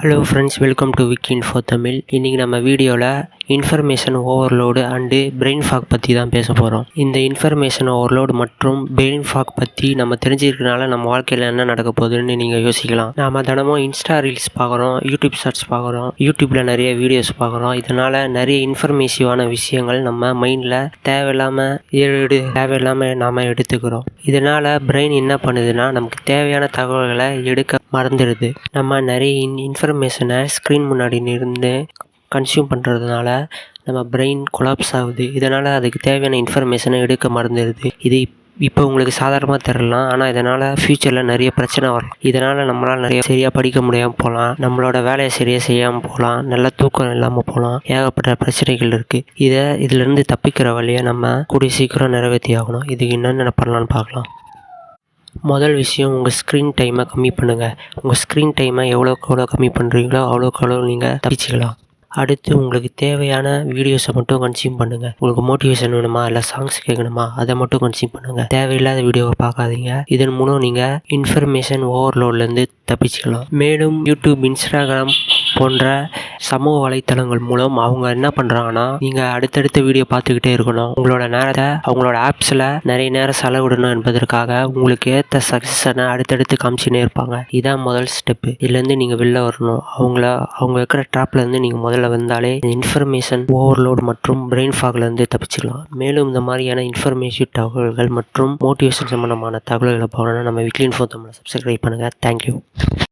Hello friends, welcome to wiki info Tamil. இன்றைக்கி நம்ம வீடியோவில் information overload and brain fog பற்றி தான் பேச போகிறோம். இந்த இன்ஃபர்மேஷன் ஓவர்லோடு மற்றும் பிரெயின் ஃபாக் பற்றி நம்ம தெரிஞ்சிருக்கனால நம்ம வாழ்க்கையில் என்ன நடக்க போகுதுன்னு நீங்கள் யோசிக்கலாம். நாம் தினமும் இன்ஸ்டா ரீல்ஸ் பார்க்குறோம், யூடியூப் சர்ச் பார்க்குறோம், யூடியூப்பில் நிறைய வீடியோஸ் பார்க்குறோம். இதனால் நிறைய இன்ஃபர்மேட்டிவான விஷயங்கள் நம்ம மைண்டில் தேவையில்லாமல் நாம் எடுத்துக்கிறோம். இதனால் பிரெயின் என்ன பண்ணுதுன்னா, நமக்கு தேவையான தகவல்களை எடுக்க மறந்துடுது. நம்ம நிறைய இன்ஃபர்மேஷனை ஸ்க்ரீன் முன்னாடி இருந்து கன்சியூம் பண்ணுறதுனால நம்ம பிரெயின் கொலாப்ஸ் ஆகுது. இதனால் அதுக்கு தேவையான இன்ஃபர்மேஷனை எடுக்க மறந்துடுது. இது இப்போ உங்களுக்கு சாதாரணமாக தரலாம், ஆனால் இதனால் ஃப்யூச்சரில் நிறைய பிரச்சனை வரலாம். இதனால் நம்மளால் நிறைய சரியாக படிக்க முடியாமல் போகலாம், நம்மளோட வேலையை சரியாக செய்யாமல் போகலாம், நல்ல தூக்கம் இல்லாமல் போகலாம். ஏகப்பட்ட பிரச்சனைகள் இருக்குது. இதிலேருந்து தப்பிக்கிற வழியை நம்ம கூடிய சீக்கிரம் நிறைவேற்றி ஆகணும். இதுக்கு என்னென்ன பண்ணலான்னு பார்க்கலாம். முதல் விஷயம், உங்கள் ஸ்க்ரீன் டைமை கம்மி பண்ணுங்கள். உங்கள் ஸ்க்ரீன் டைமை எவ்வளோக்கு கம்மி பண்ணுறீங்களோ அவ்வளோக்கு நீங்கள் தப்பிச்சிக்கலாம். அடுத்து, உங்களுக்கு தேவையான வீடியோஸை மட்டும் கன்சியூம் பண்ணுங்கள். உங்களுக்கு மோட்டிவேஷன் வேணுமா, இல்லை சாங்ஸ் கேட்கணுமா, அதை மட்டும் கன்சியூம் பண்ணுங்கள். தேவையில்லாத வீடியோவை பார்க்காதீங்க. இதன் மூலம் நீங்கள் இன்ஃபர்மேஷன் ஓவர்லோட்லேருந்து தப்பிச்சிக்கலாம். மேலும் யூடியூப், இன்ஸ்டாகிராம் போன்ற சமூக வலைத்தளங்கள் மூலம் அவங்க என்ன பண்ணுறாங்கன்னா, நீங்கள் அடுத்தடுத்த வீடியோ பார்த்துக்கிட்டே இருக்கணும். உங்களோட நேரத்தை அவங்களோட ஆப்ஸில் நிறைய நேரம் செலவிடணும் என்பதற்காக உங்களுக்கு ஏற்ற சக்ஸஸனை அடுத்தடுத்து காமிச்சினே இருப்பாங்க. இதான் முதல் ஸ்டெப்பு. இதுலேருந்து நீங்கள் வெளில வரணும். அவங்க இருக்கிற ட்ராப்லேருந்து நீங்கள் முதல்ல வந்தாலே இன்ஃபர்மேஷன் ஓவர்லோட் மற்றும் பிரெயின் ஃபாக்லேருந்து தப்பிச்சிடலாம். மேலும் இந்த மாதிரியான இன்ஃபர்மேட்டிவ் தகவல்கள் மற்றும் மோட்டிவேஷன் சம்பந்தமான தகவல்களை போகணுன்னா நம்ம விக்கி இன்ஃபோ தமிழை சப்ஸ்கிரைப் பண்ணுங்கள். தேங்க்யூ.